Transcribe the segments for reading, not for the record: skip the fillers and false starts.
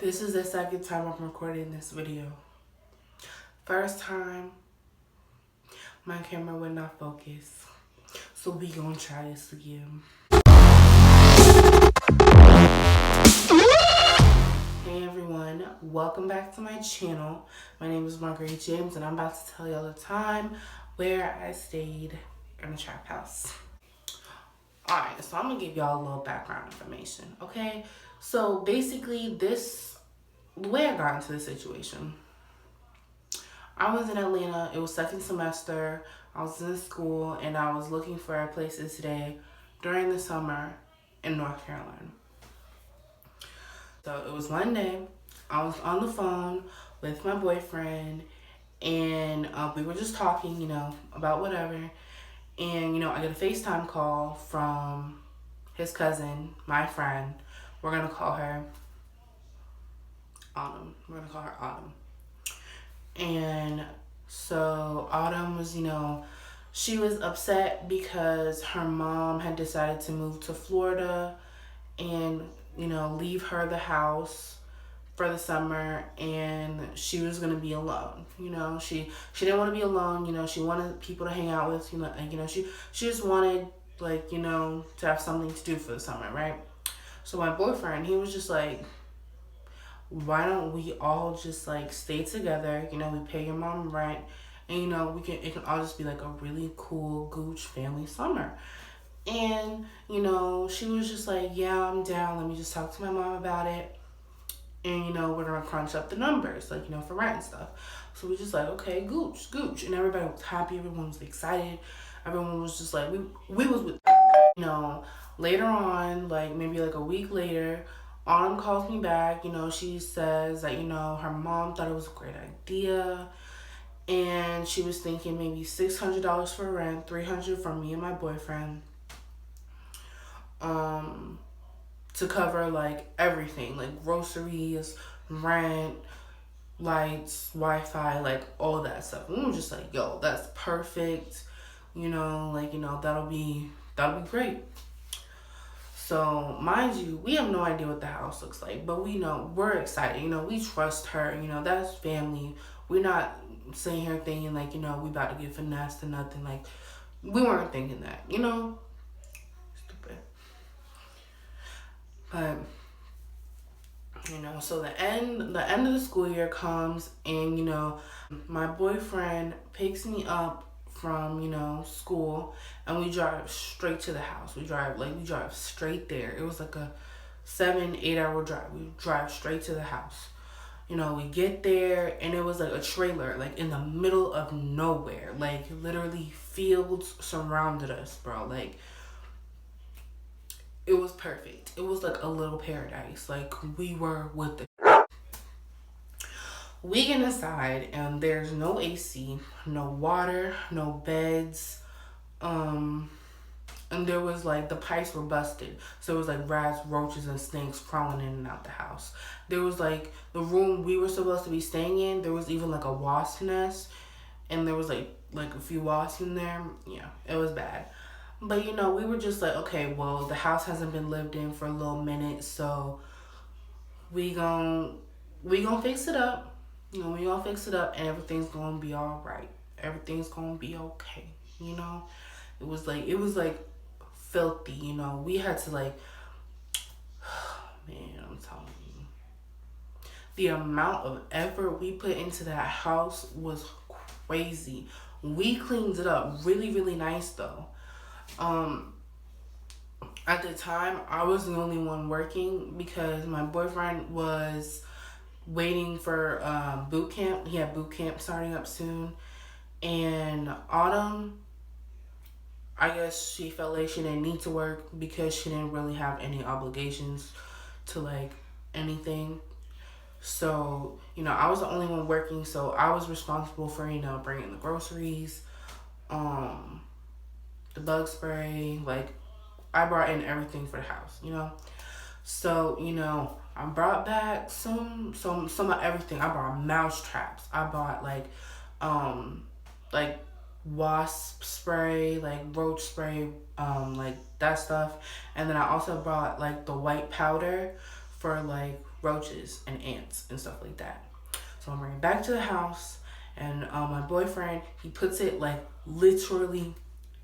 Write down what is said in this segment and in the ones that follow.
This is the second time I'm recording this video. First time, my camera would not focus. So we gonna try this again. Hey everyone, welcome back to my channel. My name is Marguerite James and I'm about to tell y'all the time where I stayed in a trap house. Alright, so I'm gonna give y'all a little background information, okay? So basically the way I got into this situation, I was in Atlanta. It was second semester. I was in school and I was looking for a place to stay during the summer in North Carolina. So it was one day, I was on the phone with my boyfriend and we were just talking, about whatever. And, I get a FaceTime call from his cousin, my friend. We're going to call her Autumn. And so Autumn was, she was upset because her mom had decided to move to Florida and, leave her the house for the summer, and she was going to be alone. She didn't want to be alone. She wanted people to hang out with, she just wanted, to have something to do for the summer, right? So my boyfriend, he was just like, why don't we all just stay together? We pay your mom rent, and it can all just be like a really cool gooch family summer. And she was just like, yeah, I'm down, let me just talk to my mom about it, and we're gonna crunch up the numbers, for rent and stuff. So we just like, okay, gooch, and everybody was happy, everyone was excited, everyone was just like, we was with later on, maybe a week later, Autumn calls me back. She says that, her mom thought it was a great idea. And she was thinking maybe $600 for rent, $300 for me and my boyfriend. To cover, everything. Groceries, rent, lights, Wi-Fi, all that stuff. And we were just like, yo, that's perfect. That'll be great. So, mind you, we have no idea what the house looks like, but we know, we're excited, we trust her, that's family. We're not sitting here thinking, we about to get finessed or nothing, we weren't thinking that, Stupid. But, so the end of the school year comes, and, my boyfriend picks me up from school, and we drive straight to the house. We drive straight there. It was a 7-8 hour drive. We drive straight to the house. We get there, and it was a trailer in the middle of nowhere, literally fields surrounded us, bro. It was perfect. It was a little paradise. We were with the we get inside, and there's no AC, no water, no beds, and there was the pipes were busted, so it was rats, roaches, and snakes crawling in and out the house. There was the room we were supposed to be staying in, there was even a wasp nest, and there was a few wasps in there. Yeah, it was bad. But we were just okay, well, the house hasn't been lived in for a little minute, so we gon' fix it up. We gonna fix it up, and everything's gonna be all right. Everything's gonna be okay. It was filthy. We had to man, I'm telling you, the amount of effort we put into that house was crazy. We cleaned it up really, really nice though. At the time, I was the only one working because my boyfriend was waiting for boot camp. He had boot camp starting up soon. And Autumn, I guess she felt like she didn't need to work because she didn't really have any obligations to anything. So, I was the only one working, so I was responsible for, bringing the groceries, the bug spray, I brought in everything for the house, So, I brought back some of everything. I brought mouse traps. I bought wasp spray, roach spray, that stuff. And then I also brought the white powder for roaches and ants and stuff like that. So I'm bringing it back to the house, and my boyfriend, he puts it like literally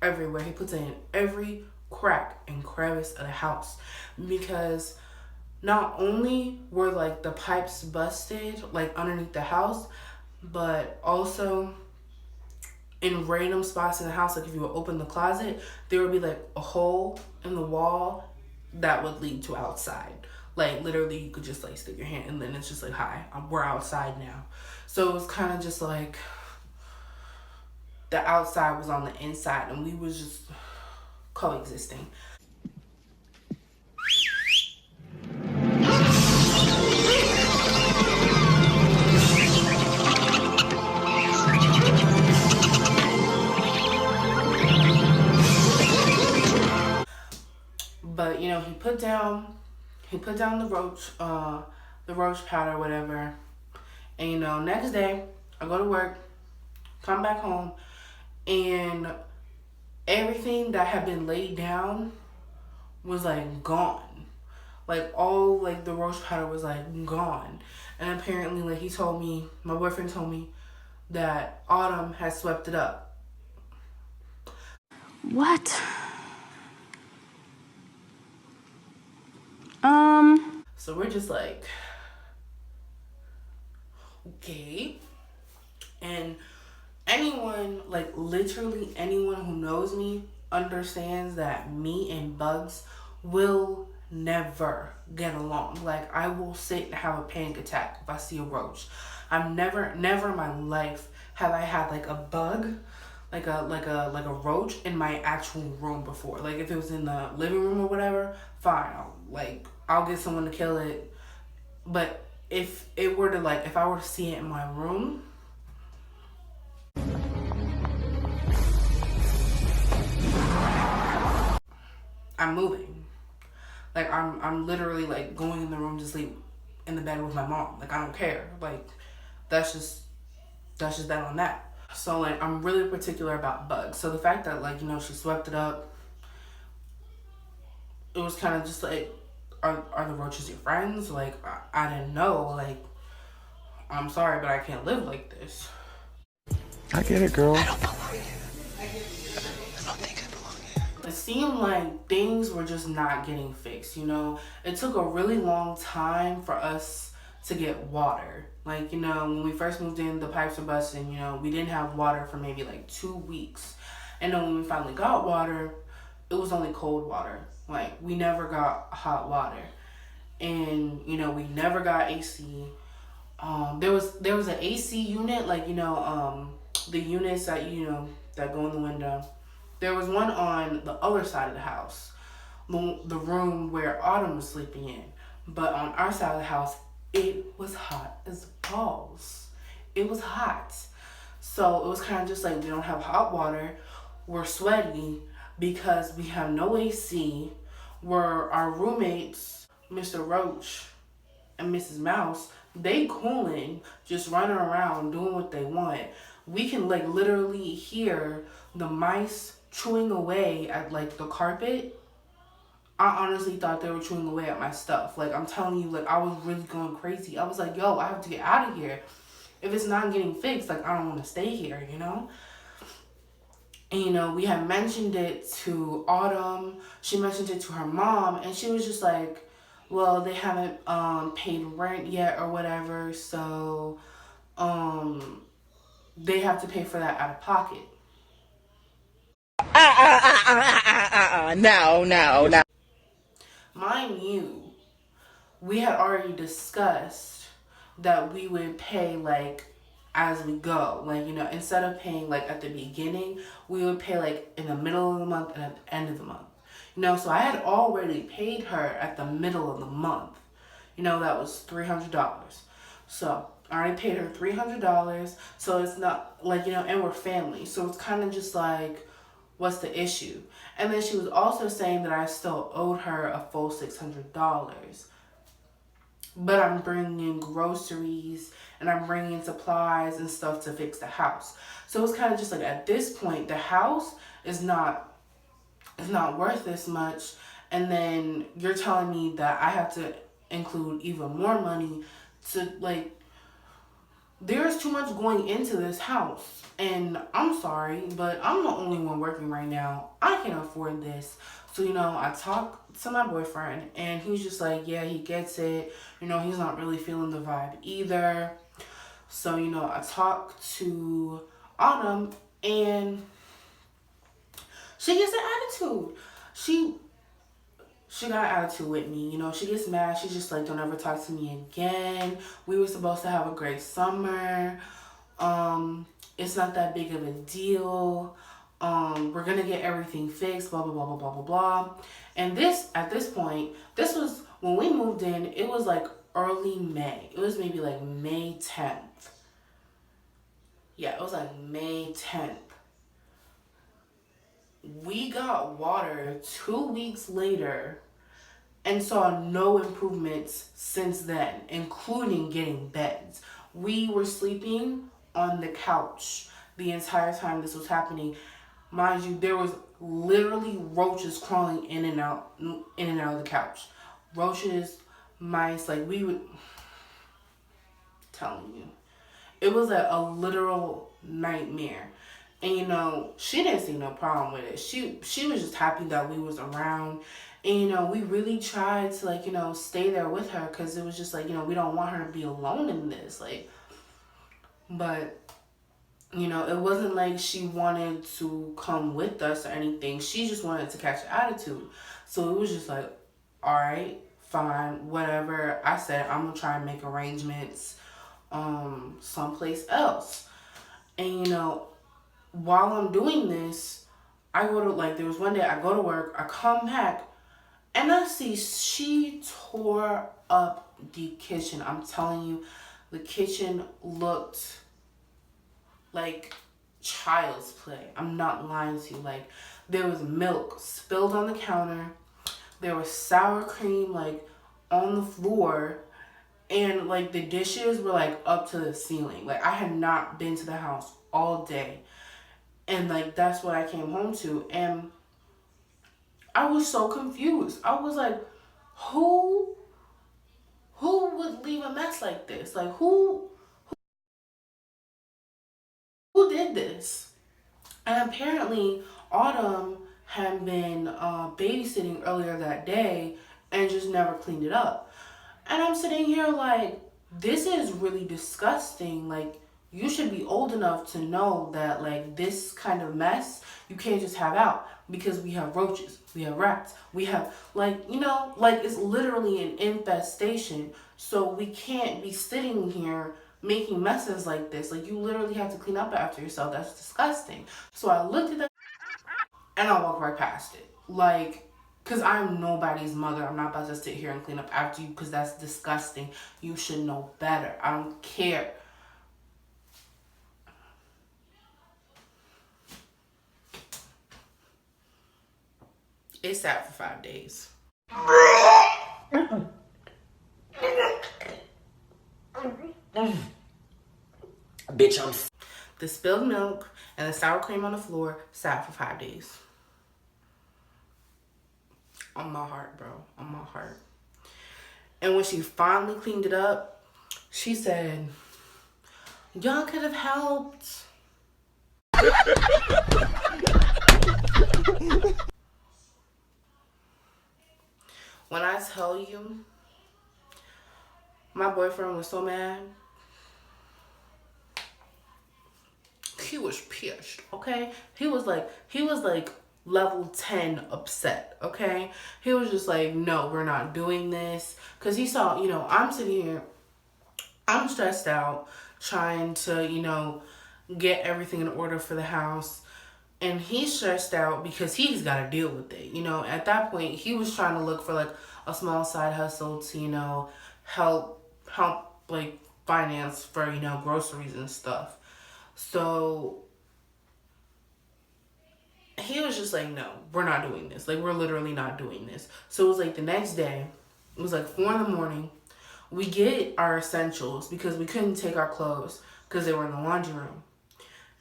everywhere. He puts it in every crack and crevice of the house, because not only were like the pipes busted like underneath the house, but also in random spots in the house, like if you would open the closet, there would be like a hole in the wall that would lead to outside. Like literally you could just like stick your hand and then it's just like, hi, we're outside now. So it was kind of just like the outside was on the inside and we was just coexisting. But you know, he put down the roach powder, whatever. And you know, next day I go to work, come back home, and everything that had been laid down was like gone. Like all like the roach powder was like gone. And apparently like my boyfriend told me that Autumn had swept it up. What? So we're just like, okay. And anyone, like literally anyone who knows me understands that me and bugs will never get along. Like I will sit and have a panic attack if I see a roach. I've never in my life have I had like a bug, like a roach in my actual room before. Like if it was in the living room or whatever, fine. I'll get someone to kill it. But if I were to see it in my room, I'm moving. Like I'm literally like going in the room to sleep in the bed with my mom. Like I don't care. Like that's just that on that. So like I'm really particular about bugs. So the fact that like, you know, she swept it up, it was kind of just like, are the roaches your friends? Like I didn't know. Like I'm sorry, but I can't live like this. I get it, girl. I don't belong here. I don't think I belong here. It seemed like things were just not getting fixed, you know? It took a really long time for us to get water. Like, you know, when we first moved in, the pipes were busting, you know, we didn't have water for maybe like 2 weeks. And then when we finally got water, it was only cold water. Like, we never got hot water. And, you know, we never got AC. There was an AC unit, like, you know, the units that, you know, that go in the window. There was one on the other side of the house, the room where Autumn was sleeping in. But on our side of the house, it was hot as balls. It was hot. So it was kind of just like, we don't have hot water. We're sweaty because we have no AC. Our roommates, Mr. Roach and Mrs. Mouse, they cooling, just running around doing what they want. We can like literally hear the mice chewing away at like the carpet. I honestly thought they were chewing away at my stuff. Like I'm telling you, like I was really going crazy. I was like, yo, I have to get out of here. If it's not getting fixed, like I don't want to stay here, you know? And, you know, we had mentioned it to Autumn. She mentioned it to her mom, and she was just like, well, they haven't paid rent yet or whatever, so they have to pay for that out of pocket. No. Mind you, we had already discussed that we would pay like as we go. Like, you know, instead of paying like at the beginning, we would pay like in the middle of the month and at the end of the month. You know, so I had already paid her at the middle of the month. You know, that was $300. So I already paid her $300. So it's not like, you know, and we're family. So it's kind of just like, what's the issue? And then she was also saying that I still owed her a full $600. But I'm bringing in groceries and I'm bringing in supplies and stuff to fix the house. So it's kind of just like, at this point, the house is not worth this much. And then you're telling me that I have to include even more money to like there's too much going into this house. And I'm sorry, but I'm the only one working right now. I can afford this. So, I talked to my boyfriend and he's just like, yeah, he gets it. He's not really feeling the vibe either. So, I talked to Autumn and she gets an attitude. She got an attitude with me. She gets mad. She's just like, don't ever talk to me again. We were supposed to have a great summer. It's not that big of a deal. We're gonna get everything fixed, blah, blah, blah, blah, blah, blah, blah. And at this point, this was, when we moved in, it was like early May. It was maybe like May 10th. Yeah, it was like May 10th. We got water 2 weeks later and saw no improvements since then, including getting beds. We were sleeping on the couch the entire time this was happening. Mind you, there was literally roaches crawling in and out of the couch. Roaches, mice, like we would, telling you. It was a literal nightmare. And she didn't see no problem with it. She was just happy that we was around. And we really tried to stay there with her because it was just like, we don't want her to be alone in this. But it wasn't like she wanted to come with us or anything. She just wanted to catch attitude. So it was just like, all right, fine, whatever. I said, I'm going to try and make arrangements someplace else. And, while I'm doing this, I go to, there was one day I go to work, I come back, and I see she tore up the kitchen. I'm telling you, the kitchen looked like child's play. I'm not lying to you. There was milk spilled on the counter. There was sour cream, on the floor. And, the dishes were, up to the ceiling. I had not been to the house all day. And, that's what I came home to. And I was so confused. I was like, who would leave a mess like this? Who did this? And apparently, Autumn had been babysitting earlier that day and just never cleaned it up. And I'm sitting here this is really disgusting. You should be old enough to know that, this kind of mess, you can't just have out because we have roaches, we have rats, we have, it's literally an infestation. So we can't be sitting here making messes like this. You literally have to clean up after yourself. That's disgusting. So I looked at that and I walked right past it. Because I'm nobody's mother. I'm not about to sit here and clean up after you because that's disgusting. You should know better. I don't care. It sat for 5 days. Bitch, the spilled milk and the sour cream on the floor sat for 5 days. On my heart, bro. On my heart. And when she finally cleaned it up, she said, y'all could have helped. When I tell you, my boyfriend was so mad. He was pissed, okay? He was like level 10 upset, okay? He was just like, no, we're not doing this. Because he saw, I'm sitting here, I'm stressed out, trying to, get everything in order for the house. And he's stressed out because he's got to deal with it. At that point, he was trying to look for a small side hustle to, help finance for, groceries and stuff. So he was just like, no, we're not doing this. We're literally not doing this. So it was the next day, it was 4 a.m. We get our essentials because we couldn't take our clothes because they were in the laundry room.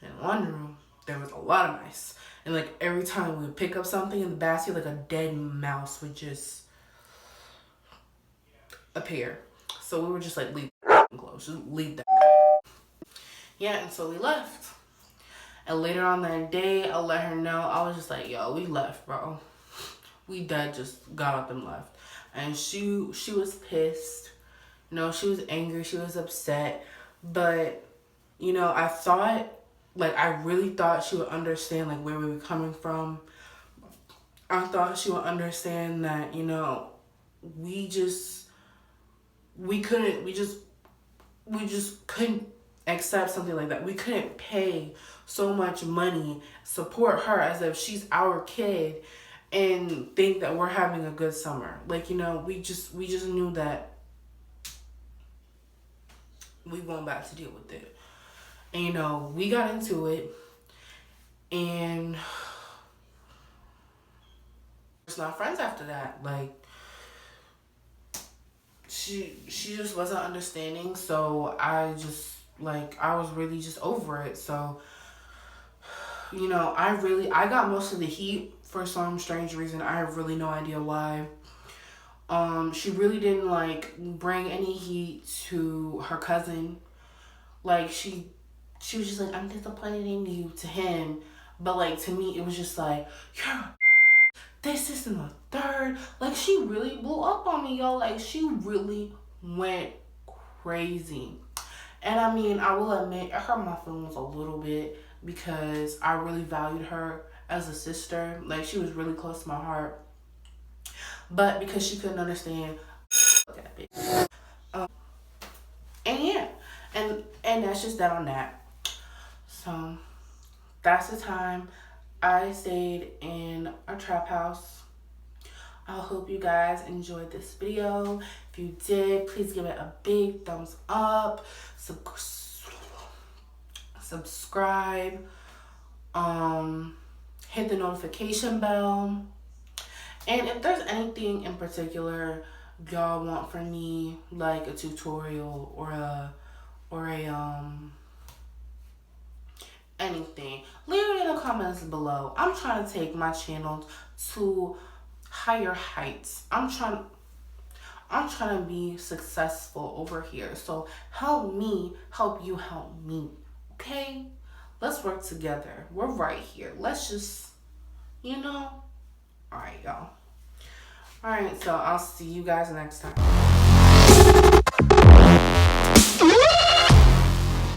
In the laundry room, there was a lot of mice. And every time we would pick up something in the basket, a dead mouse would just a pair. So we were just like, leave clothes, just leave that. Yeah, and so we left. And later on that day, I let her know. I was just like, yo, we left, bro. We dead just got up and left. And she was pissed. You know, she was angry. She was upset. But, you know, I really thought she would understand, like, where we were coming from. I thought she would understand that, you know, we just couldn't accept something like that. We couldn't pay so much money, support her as if she's our kid, and think that we're having a good summer. Like, you know, we just knew that we went back to deal with it. And, you know, we got into it, and it's not friends after that. Like, she just wasn't understanding. So I was really just over it. So, you know, I got most of the heat for some strange reason. I have really no idea why. She really didn't like bring any heat to her cousin. Like, she was just like, I'm disappointed in you, to him. But like, to me, it was just like, you're this and the third. Like, she really blew up on me, yo. Like, she really went crazy. And I mean, I will admit, it hurt my feelings a little bit because I really valued her as a sister. Like, she was really close to my heart. But because she couldn't understand that bitch. And yeah, and that's just that on that. So that's the time I stayed in a trap house. I hope you guys enjoyed this video. If you did, please give it a big thumbs up. Subscribe. Hit the notification bell. And if there's anything in particular y'all want from me, like a tutorial or a anything, leave it in the comments below. I'm trying to take my channel to higher heights. I'm trying to be successful over here. So help me help you help me. Okay? Let's work together. We're right here. Let's just, you know. Alright, y'all. Alright, so I'll see you guys next time.